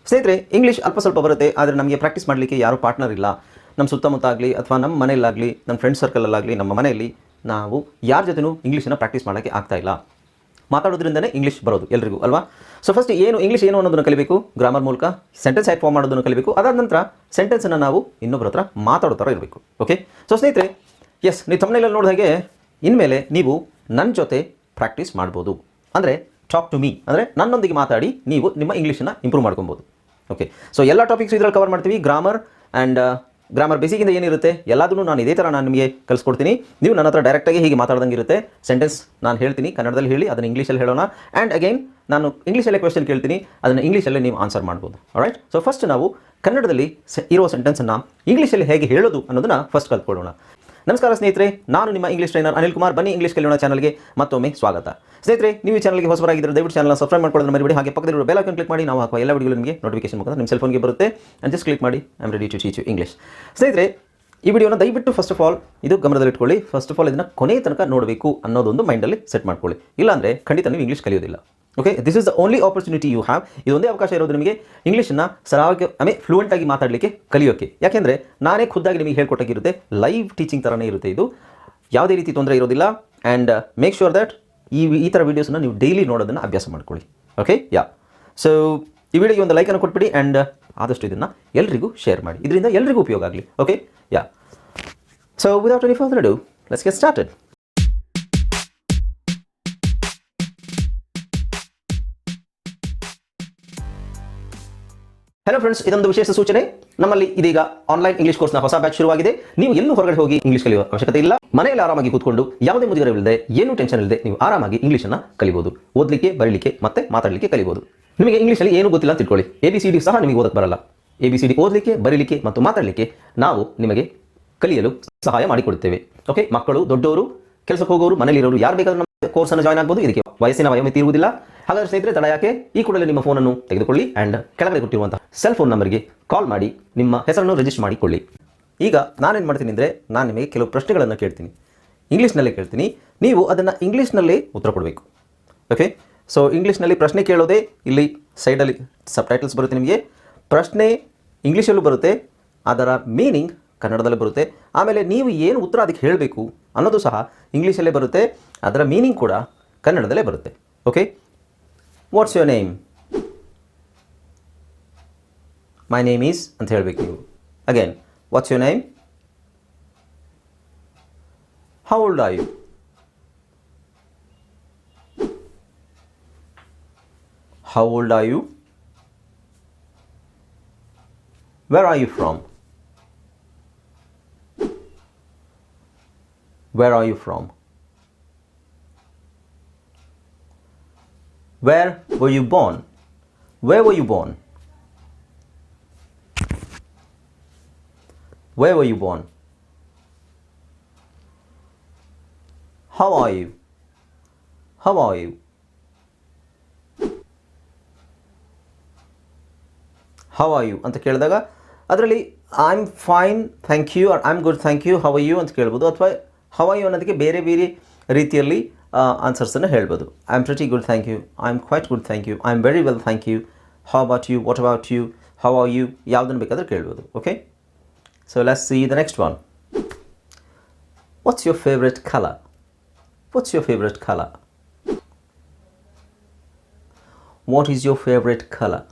ಸ್ನೇಹಿತರೆ, ಇಂಗ್ಲೀಷ್ ಅಲ್ಪ ಸ್ವಲ್ಪ ಬರುತ್ತೆ, ಆದರೆ ನಮಗೆ ಪ್ರಾಕ್ಟೀಸ್ ಮಾಡಲಿಕ್ಕೆ ಯಾರೂ ಪಾರ್ಟ್ನರ್ ಇಲ್ಲ. ನಮ್ಮ ಸುತ್ತಮುತ್ತ ಆಗಲಿ ಅಥವಾ ನಮ್ಮ ಮನೆಯಲ್ಲಾಗಲಿ, ನಮ್ಮ ಫ್ರೆಂಡ್ ಸರ್ಕಲಲ್ಲಾಗಲಿ, ನಮ್ಮ ಮನೆಯಲ್ಲಿ ನಾವು ಯಾರ ಜೊತೆನೂ ಇಂಗ್ಲೀಷನ್ನು ಪ್ರಾಕ್ಟೀಸ್ ಮಾಡೋಕ್ಕೆ ಆಗ್ತಾಯಿಲ್ಲ. ಮಾತಾಡೋದ್ರಿಂದನೇ ಇಂಗ್ಲೀಷ್ ಬರೋದು ಎಲ್ರಿಗೂ ಅಲ್ವಾ. ಸೊ ಫಸ್ಟ್ ಇಂಗ್ಲೀಷ್ ಏನು ಅನ್ನೋದನ್ನು ಕಲಿಬೇಕು, ಗ್ರಾಮರ್ ಮೂಲಕ ಸೆಂಟೆನ್ಸ್ ಹ್ಯಾಕ್ ಫಾರ್ಮ್ ಮಾಡೋದನ್ನು ಕಲಿಬೇಕು. ಅದಾದ ನಂತರ ಸೆಂಟೆನ್ಸನ್ನು ನಾವು ಇನ್ನೊಬ್ಬರ ಹತ್ರ ಮಾತಾಡೋ ಥರ ಇರಬೇಕು. ಓಕೆ, ಸೊ ಸ್ನೇಹಿತರೆ, ನೀವು ಥಂಬ್ನೇಲಲ್ಲಿ ನೋಡಿದ ಹಾಗೆ ಇನ್ಮೇಲೆ ನೀವು ನನ್ನ ಜೊತೆ ಪ್ರಾಕ್ಟೀಸ್ ಮಾಡ್ಬೋದು. ಅಂದರೆ ಟಾಕ್ ಟು ಮೀ, ಅಂದರೆ ನನ್ನೊಂದಿಗೆ ಮಾತಾಡಿ ನೀವು ನಿಮ್ಮ ಇಂಗ್ಲೀಷನ್ನು ಇಂಪ್ರೂವ್ ಮಾಡ್ಕೊಬೋದು. ಓಕೆ, ಸೊ ಎಲ್ಲ ಟಾಪಿಕ್ಸ್ ಇದರಲ್ಲಿ ಕವರ್ ಮಾಡ್ತೀವಿ. ಗ್ರಾಮರ್ ಬೇಸಿಗಿಂದ ಏನಿರುತ್ತೆ ಎಲ್ಲದನ್ನು ನಾನು ಇದೇ ಥರ ನಿಮಗೆ ಕಲಿಸ್ಕೊಡ್ತೀನಿ. ನೀವು ನನ್ನ ಹತ್ರ ಡೈರೆಕ್ಟಾಗಿ ಹೀಗೆ ಮಾತಾಡ್ದಂಗೆ ಇರುತ್ತೆ. ಸೆಂಟೆನ್ಸ್ ನಾನು ಹೇಳ್ತೀನಿ, ಕನ್ನಡದಲ್ಲಿ ಹೇಳಿ, ಅದನ್ನು ಇಂಗ್ಲೀಷಲ್ಲಿ ಹೇಳೋಣ. ಆ್ಯಂಡ್ ಅಗೈನ್ ನಾನು ಇಂಗ್ಲೀಷಲ್ಲೇ ಕ್ವೆಶ್ಚನ್ ಕೇಳ್ತೀನಿ, ಅದನ್ನು ಇಂಗ್ಲೀಷಲ್ಲೇ ನೀವು ಆನ್ಸರ್ ಮಾಡ್ಬೋದು. ರೈಟ್. ಸೊ ಫಸ್ಟ್ ನಾವು ಕನ್ನಡದಲ್ಲಿ ಇರೋ ಸೆಂಟೆನ್ಸನ್ನು ಇಂಗ್ಲೀಷಲ್ಲಿ ಹೇಗೆ ಹೇಳೋದು ಅನ್ನೋದನ್ನು ಫಸ್ಟ್ ಕಲ್ತ್ಕೊಳ್ಳೋಣ. ನಮಸ್ಕಾರ ಸ್ನೇಹಿತರೆ, ನಾನು ನಿಮ್ಮ ಇಂಗ್ಲೀಷ್ ಟ್ರೈನರ್ ಅನಿಲ್ ಕುಮಾರ್. ಬನ್ನಿ ಇಂಗ್ಲೀಷ್ ಕಲಿಯೋಣ ಚಾನಲ್ಗೆ ಮತ್ತೊಮ್ಮೆ ಸ್ವಾಗತ. ಸ್ನೇಹಿತರೆ, ನೀವು ಈ ಚಾನಲ್ಗೆ ಹೊಸಬರಾಗಿದ್ದರೆ ದಯವಿಟ್ಟು ಚಾನಲ್ನ ಸಬ್ಸ್ಕ್ರೈಬ್ ಮಾಡ್ಕೊಳ್ಳೋದನ್ನ ಮರಿಬೇಡಿ. ಹಾಗೆ ಪಕ್ಕದಲ್ಲಿರೋ ಬೆಲ್ ಐಕಾನ್ ಕ್ಲಿಕ್ ಮಾಡಿ. ನಾವು ಹಾಕುವ ಎಲ್ಲ ವಿಡಿಯೋಗಳು ನಿಮಗೆ ನೋಟಿಫಿಕೇಶನ್ ಮುಖಾಂತರ ನಿಮ್ಮ ಸೆಲ್ ಫೋನ್ಗೆ ಬರುತ್ತೆ. ಆ್ಯಂಡ್ ಜಸ್ಟ್ ಕ್ಲಿಕ್ ಮಾಡಿ, I am ready to teach you English. ಸ್ನೇಹಿತರೆ, ಈ ವಿಡಿಯೋನ ದಯವಿಟ್ಟು ಫಸ್ಟ್ ಆಫ್ ಆಲ್ ಇದು ಗಮನದಲ್ಲಿಟ್ಕೊಳ್ಳಿ. ಫಸ್ಟ್ ಆಫ್ ಆಲ್ ಇದನ್ನು ಕೊನೆ ತನಕ ನೋಡಬೇಕು ಅನ್ನೋದೊಂದು ಮೈಂಡಲ್ಲಿ ಸೆಟ್ ಮಾಡ್ಕೊಳ್ಳಿ. ಇಲ್ಲಾಂದರೆ ಖಂಡಿತ ನೀವು ಇಂಗ್ಲೀಷ್ ಕಲಿಯೋದಿಲ್ಲ. Okay, this is the only opportunity you have. ಇದೊಂದೇ ಅವಕಾಶ ಇರೋದು ನಿಮಗೆ ಇಂಗ್ಲೀಷನ್ನು ಸರಾಗವಾಗಿ ಫ್ಲೂಯೆಂಟಾಗಿ ಮಾತಾಡಲಿಕ್ಕೆ ಕಲಿಯೋಕ್ಕೆ. ಯಾಕೆಂದರೆ ನಾನೇ ಖುದ್ದಾಗಿ ನಿಮಗೆ ಹೇಳ್ಕೊಟ್ಟಾಗಿರುತ್ತೆ. ಲೈವ್ ಟೀಚಿಂಗ್ ಥರನೇ ಇರುತ್ತೆ ಇದು. ಯಾವುದೇ ರೀತಿ ತೊಂದರೆ ಇರೋದಿಲ್ಲ. ಆ್ಯಂಡ್ ಮೇಕ್ ಶ್ಯೂರ್ ದ್ಯಾಟ್ ಈ ಥರ ವೀಡಿಯೋಸನ್ನು ನೀವು ಡೈಲಿ ನೋಡೋದನ್ನು ಅಭ್ಯಾಸ ಮಾಡ್ಕೊಳ್ಳಿ. ಓಕೆ, ಸೊ ಈ ವಿಡಿಯೋಗೆ ಒಂದು ಲೈಕನ್ನು ಕೊಟ್ಬಿಡಿ. ಆ್ಯಂಡ್ ಆದಷ್ಟು ಇದನ್ನು ಎಲ್ರಿಗೂ ಶೇರ್ ಮಾಡಿ. ಇದರಿಂದ ಎಲ್ರಿಗೂ ಉಪಯೋಗ ಆಗಲಿ. Okay, so without any further ado, let's get started. Hello friends, ಇದೊಂದು ವಿಶೇಷ ಸೂಚನೆ. ನಮ್ಮಲ್ಲಿ ಇದೀಗ ಆನ್ಲೈನ್ ಇಂಗ್ಲಿಷ್ ಕೋರ್ಸ್ನ ಹೊಸ ಬ್ಯಾಚ್ ಶುರುವಾಗಿದೆ. ನೀವು ಎಲ್ಲೂ ಹೊರಗಡೆ ಹೋಗಿ ಇಂಗ್ಲಿಷ್ ಕಲಿಯುವ ಅವಶ್ಯಕತೆ ಇಲ್ಲ. ಮನೆಯಲ್ಲಿ ಆರಾಮಾಗಿ ಕೂತ್ಕೊಂಡು ಯಾವುದೇ ಮುಜುಗರವಿಲ್ಲದೆ, ಏನೂ ಟೆನ್ಷನ್ ಇಲ್ಲದೆ ನೀವು ಆರಾಮಾಗಿ ಇಂಗ್ಲೀಷನ್ನು ಕಲಿಬಹುದು. ಓದಲಿಕ್ಕೆ, ಬರೀಲಿಕ್ಕೆ ಮತ್ತೆ ಮಾತಾಡಲಿಕ್ಕೆ ಕಲಿಬಹುದು. ನಿಮಗೆ ಇಂಗ್ಲೀಷಲ್ಲಿ ಏನೂ ಗೊತ್ತಿಲ್ಲ ಅಂತ ತಿಳ್ಕೊಳ್ಳಿ. ABCD ಸಹ ನಿಮಗೆ ಓದಕ್ಕೆ ಬರಲ್ಲ. ABCD ಓದಲಿಕ್ಕೆ, ಬರೀಲಿಕ್ಕೆ ಮತ್ತು ಮಾತಾಡಲಿಕ್ಕೆ ನಾವು ನಿಮಗೆ ಕಲಿಯಲು ಸಹಾಯ ಮಾಡಿಕೊಡುತ್ತೇವೆ. ಓಕೆ, ಮಕ್ಕಳು, ದೊಡ್ಡವರು, ಕೆಲಸಕ್ಕೆ ಹೋಗೋರು, ಮನೆಯಲ್ಲಿರೋರು ಯಾರು ಬೇಕಾದರೂ ನಮ್ಮ ಕೋರ್ಸನ್ನು ಜಾಯ್ನ್ ಆಗ್ಬೋದು. ಇದಕ್ಕೆ ವಯಸ್ಸಿನ ವಯೋಮಿತಿ ಇರುವುದಿಲ್ಲ. ಹಾಗಾದರೆ ಸ್ನೇಹಿತರೆ, ತಡ ಯಾಕೆ, ಈ ಕೂಡಲೇ ನಿಮ್ಮ ಫೋನನ್ನು ತೆಗೆದುಕೊಳ್ಳಿ ಆ್ಯಂಡ್ ಕೆಳಗಡೆ ಕೊಟ್ಟಿರುವಂತಹ ಸೆಲ್ ಫೋನ್ ನಂಬರ್ಗೆ ಕಾಲ್ ಮಾಡಿ ನಿಮ್ಮ ಹೆಸರನ್ನು ರಿಜಿಸ್ಟರ್ ಮಾಡಿಕೊಳ್ಳಿ. ಈಗ ನಾನೇನು ಮಾಡ್ತೀನಿ ಅಂದರೆ, ನಾನು ನಿಮಗೆ ಕೆಲವು ಪ್ರಶ್ನೆಗಳನ್ನು ಕೇಳ್ತೀನಿ, ಇಂಗ್ಲೀಷ್ನಲ್ಲೇ ಕೇಳ್ತೀನಿ. ನೀವು ಅದನ್ನು ಇಂಗ್ಲೀಷ್ನಲ್ಲೇ ಉತ್ತರ ಕೊಡಬೇಕು. ಓಕೆ, ಸೊ ಇಂಗ್ಲೀಷ್ನಲ್ಲಿ ಪ್ರಶ್ನೆ ಕೇಳೋದೇ ಇಲ್ಲಿ ಸೈಡಲ್ಲಿ ಸಬ್ಟೈಟಲ್ಸ್ ಬರುತ್ತೆ. ನಿಮಗೆ ಪ್ರಶ್ನೆ ಇಂಗ್ಲೀಷಲ್ಲೂ ಬರುತ್ತೆ, ಅದರ ಮೀನಿಂಗ್ ಕನ್ನಡದಲ್ಲೇ ಬರುತ್ತೆ. ಆಮೇಲೆ ನೀವು ಏನು ಉತ್ತರ ಅದಕ್ಕೆ ಹೇಳಬೇಕು ಅನ್ನೋದು ಸಹ ಇಂಗ್ಲೀಷಲ್ಲೇ ಬರುತ್ತೆ, ಅದರ ಮೀನಿಂಗ್ ಕೂಡ ಕನ್ನಡದಲ್ಲೇ ಬರುತ್ತೆ. Okay, what's your name? My name is ಅಂತ ಹೇಳಬೇಕು ನೀವು. Again, what's your name? How old are you? How old are you? Where are you from? Where are you from? Where were you born? Where were you born? Where were you born? How are you? How are you? How are you ಅಂತ ಕೇಳಿದಾಗ ಅದರಲ್ಲಿ I am fine thank you, I am good thank you, how are you ಅಂತ ಕೇಳ್ಬೋದು. ಅಥವಾ how are you ಅನ್ನೋದಕ್ಕೆ ಬೇರೆ ಬೇರೆ ರೀತಿಯಲ್ಲಿ ಆನ್ಸರ್ಸನ್ನು ಹೇಳ್ಬೋದು. I am pretty good thank you, I am quite good thank you, I am very well thank you, how about you, what about you, how are you, ಯಾವುದನ್ನು ಬೇಕಾದರೂ ಕೇಳ್ಬೋದು. Okay, so let's see the next one. What's your favourite colour? What's your favourite colour? What is your favourite colour?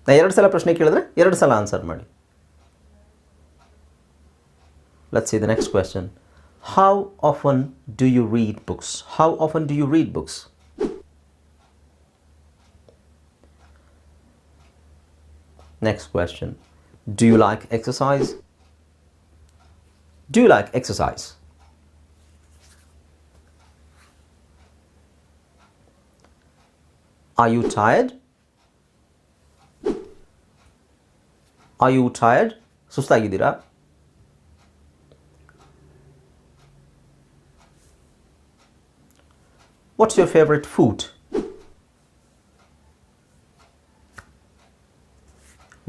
ನಾ 2 ಸಲ ಪ್ರಶ್ನೆ ಕೇಳಿದ್ರೆ 2 ಸಲ answer ಮಾಡಿ. Let's see the next question. How often do you read books? How often do you read books? Next question. Do you like exercise? Do you like exercise? Are you tired? Are you tired? ಸುಸ್ತಾಗಿದ್ದೀರಾ? What's your favorite food?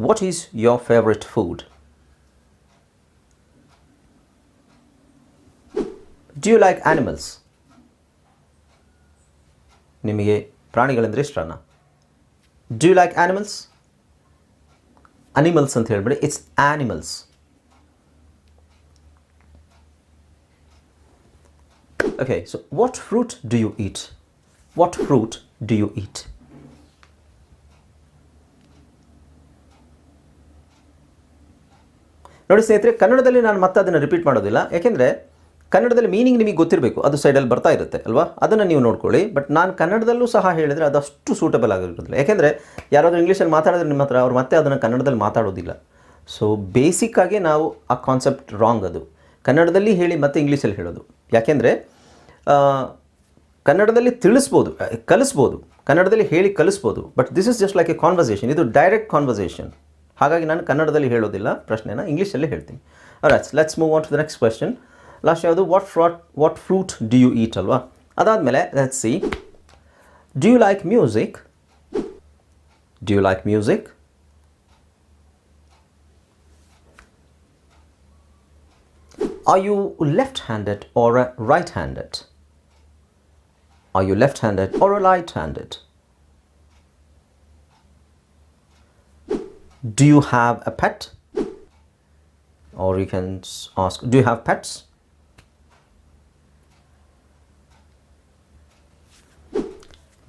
What is your favorite food? Do you like animals? ನಿಮಗೆ ಪ್ರಾಣಿಗಳೆಂದರೆ ಇಷ್ಟನಾ? Do you like animals? Animals ಅಂತ ಹೇಳ್ಬೇಡಿ, it's animals. Okay, so what fruit do you eat? What fruit do you eat? ನೋಡಿ ಸ್ನೇಹಿತರೆ, ಕನ್ನಡದಲ್ಲಿ ನಾನು ಮತ್ತೆ ಅದನ್ನು ರಿಪೀಟ್ ಮಾಡೋದಿಲ್ಲ, ಯಾಕೆಂದರೆ ಕನ್ನಡದಲ್ಲಿ ಮೀನಿಂಗ್ ನಿಮಗೆ ಗೊತ್ತಿರಬೇಕು, ಅದು ಸೈಡಲ್ಲಿ ಬರ್ತಾ ಇರುತ್ತೆ ಅಲ್ವಾ, ಅದನ್ನು ನೀವು ನೋಡ್ಕೊಳ್ಳಿ. ಬಟ್ ನಾನು ಕನ್ನಡದಲ್ಲೂ ಸಹ ಹೇಳಿದರೆ ಅದಷ್ಟು ಸೂಟಬಲ್ ಆಗಿರೋದಿಲ್ಲ, ಯಾಕೆಂದರೆ ಯಾರಾದರೂ ಇಂಗ್ಲೀಷಲ್ಲಿ ಮಾತಾಡಿದ್ರೆ ನಿಮ್ಮ ಹತ್ರ ಅವ್ರು ಮತ್ತೆ ಅದನ್ನು ಕನ್ನಡದಲ್ಲಿ ಮಾತಾಡೋದಿಲ್ಲ. ಸೊ ಬೇಸಿಕ್ಕಾಗಿ ನಾವು ಆ ಕಾನ್ಸೆಪ್ಟ್ ರಾಂಗ್. ಅದು ಕನ್ನಡದಲ್ಲಿ ಹೇಳಿ ಮತ್ತೆ ಇಂಗ್ಲೀಷಲ್ಲಿ ಹೇಳೋದು, ಯಾಕೆಂದರೆ ಕನ್ನಡದಲ್ಲಿ ಕಲಿಸ್ಬೋದು, ಕನ್ನಡದಲ್ಲಿ ಹೇಳಿ ಕಲಿಸ್ಬೋದು, but this is just like a conversation, ಇದು ಡೈರೆಕ್ಟ್ ಕಾನ್ವರ್ಸೇಷನ್. ಹಾಗಾಗಿ ನಾನು ಕನ್ನಡದಲ್ಲಿ ಹೇಳೋದಿಲ್ಲ, ಪ್ರಶ್ನೆನ ಇಂಗ್ಲೀಷಲ್ಲಿ ಹೇಳ್ತೀನಿ. Alright, let's move on to the next question. Last ಯಾವುದು, what fruit do you eat ಅಲ್ವಾ. ಅದಾದಮೇಲೆ let's see, do you like music? Do you like music? Are you left-handed or right-handed? Are you left-handed or right-handed? Do you have a pet? Or you can ask, do you have pets?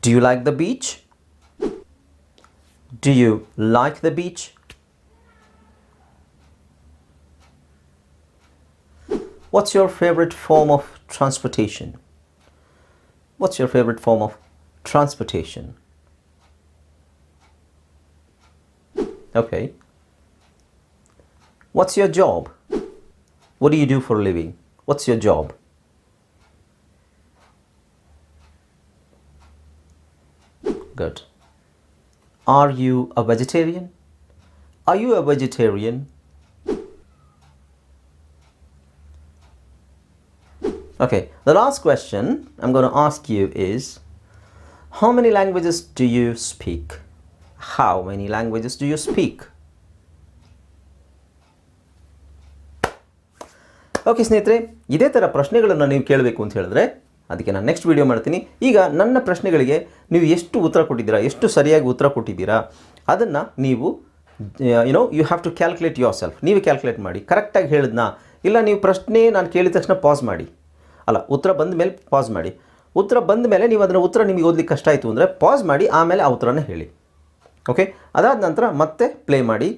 Do you like the beach? Do you like the beach? What's your favorite form of transportation? What's your favorite form of transportation? Okay. What's your job? What do you do for a living? What's your job? Good. Are you a vegetarian? Are you a vegetarian? Okay, the last question I'm going to ask you is, how many languages do you speak? How many languages do you speak? Okay ಸ್ನೇಹಿತರೆ, ಇದೇ ಥರ ಪ್ರಶ್ನೆಗಳನ್ನು ನೀವು ಕೇಳಬೇಕು ಅಂತ ಹೇಳಿದ್ರೆ ಅದಕ್ಕೆ ನಾನು ನೆಕ್ಸ್ಟ್ ವೀಡಿಯೋ ಮಾಡ್ತೀನಿ. ಈಗ ನನ್ನ ಪ್ರಶ್ನೆಗಳಿಗೆ ನೀವು ಎಷ್ಟು ಉತ್ತರ ಕೊಟ್ಟಿದ್ದೀರಾ, ಎಷ್ಟು ಸರಿಯಾಗಿ ಉತ್ತರ ಕೊಟ್ಟಿದ್ದೀರಾ, ಅದನ್ನು ನೀವು you have to calculate yourself. ನೀವೇ ಕ್ಯಾಲ್ಕುಲೇಟ್ ಮಾಡಿ, ಕರೆಕ್ಟಾಗಿ ಹೇಳಿದ್ನಾ ಇಲ್ಲ. ನೀವು ಪ್ರಶ್ನೆ ನಾನು ಕೇಳಿದ ತಕ್ಷಣ ಪಾಸ್ ಮಾಡಿ, ಅಲ್ಲ ಉತ್ತರ ಬಂದ ಮೇಲೆ ಪಾಸ್ ಮಾಡಿ. ಉತ್ತರ ಬಂದ ಮೇಲೆ ನೀವು ಅದನ್ನು ಉತ್ತರ ನಿಮಗೆ ಓದಲಿಕ್ಕೆ ಕಷ್ಟ ಆಯಿತು ಅಂದರೆ ಪಾಸ್ ಮಾಡಿ, ಆಮೇಲೆ ಆ ಉತ್ತರನ ಹೇಳಿ. ಓಕೆ, ಅದಾದ ನಂತರ ಮತ್ತೆ ಪ್ಲೇ ಮಾಡಿ.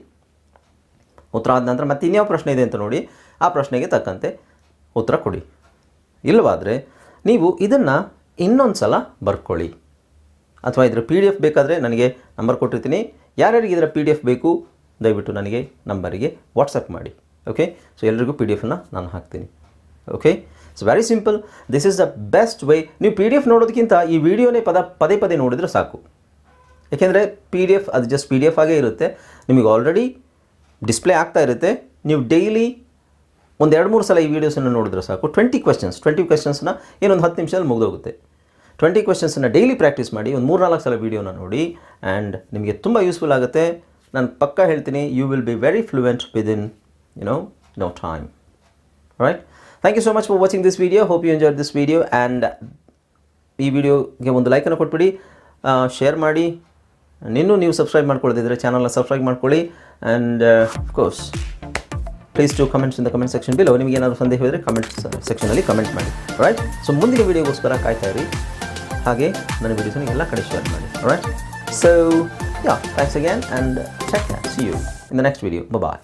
ಉತ್ತರ ಆದ ನಂತರ ಮತ್ತೆ ಇನ್ಯಾವ ಪ್ರಶ್ನೆ ಇದೆ ಅಂತ ನೋಡಿ, ಆ ಪ್ರಶ್ನೆಗೆ ತಕ್ಕಂತೆ ಉತ್ತರ ಕೊಡಿ. ಇಲ್ಲವಾದರೆ ನೀವು ಇದನ್ನು ಇನ್ನೊಂದು ಸಲ ಬರ್ಕೊಳ್ಳಿ, ಅಥವಾ ಇದರ PDF ಬೇಕಾದರೆ ನನಗೆ ನಂಬರ್ ಕೊಟ್ಟಿರ್ತೀನಿ. ಯಾರ್ಯಾರಿಗೆ ಇದರ PDF ಬೇಕು ದಯವಿಟ್ಟು ನನಗೆ ನಂಬರಿಗೆ ವಾಟ್ಸಪ್ ಮಾಡಿ. ಓಕೆ, ಸೊ ಎಲ್ರಿಗೂ PDF ನಾನು ಹಾಕ್ತೀನಿ. Okay, it's very simple. This is the best way. ನೀವು PDF ನೋಡೋದಕ್ಕಿಂತ ಈ ವಿಡಿಯೋನೇ ಪದೇ ಪದೇ ನೋಡಿದರೆ ಸಾಕು. ಏಕೆಂದರೆ PDF ಅದು ಜಸ್ಟ್ PDF ಆಗೇ ಇರುತ್ತೆ, ನಿಮಗೆ ಆಲ್ರೆಡಿ ಡಿಸ್ಪ್ಲೇ ಆಗ್ತಾ ಇರುತ್ತೆ. ನೀವು ಡೈಲಿ ಒಂದು 2-3 ಸಲ ಈ ವೀಡಿಯೋಸನ್ನು ನೋಡಿದ್ರೆ ಸಾಕು. 20 ಕ್ವೆಶ್ಚನ್ಸ್ನ ಏನೊಂದು 10 ನಿಮಿಷದಲ್ಲಿ ಮುಗಿದೋಗುತ್ತೆ. 20 ಕ್ವೆಶ್ಚನ್ಸನ್ನು ಡೈಲಿ ಪ್ರಾಕ್ಟೀಸ್ ಮಾಡಿ, ಒಂದು 3-4 ಸಲ ವೀಡಿಯೋನ ನೋಡಿ, ಆ್ಯಂಡ್ ನಿಮಗೆ ತುಂಬ ಯೂಸ್ಫುಲ್ ಆಗುತ್ತೆ. ನಾನು ಪಕ್ಕಾ ಹೇಳ್ತೀನಿ, you will be very fluent within no time. Right, thank you so much for watching this video. Hope you enjoyed this video. And ಈ ವಿಡಿಯೋಗೆ ಒಂದು ಲೈಕನ್ನು ಕೊಟ್ಬಿಡಿ, ಶೇರ್ ಮಾಡಿ. ನೀವು ಸಬ್ಸ್ಕ್ರೈಬ್ ಮಾಡ್ಕೊಳ್ಳೋದಿದ್ರೆ ಚಾನಲ್ನ ಸಬ್ಸ್ಕ್ರೈಬ್ ಮಾಡ್ಕೊಳ್ಳಿ. And of course please to comments in the comment section below. ನಿಮಗೆ ಏನಾದರೂ ಸಂದೇಹ ಇದ್ದರೆ ಕಮೆಂಟ್ ಸೆಕ್ಷನಲ್ಲಿ ಕಮೆಂಟ್ ಮಾಡಿ. ರೈಟ್, ಸೊ ಮುಂದಿನ ವೀಡಿಯೋಗೋಸ್ಕರ ಕಾಯ್ತಾ ಇರಿ. ಹಾಗೆ ನನ್ನ ವೀಡಿಯೋಸನ್ನು ಎಲ್ಲ ಕಡೆ ಶೇರ್ ಮಾಡಿ. Right, so thanks again and take care. See you in the next video. Bye.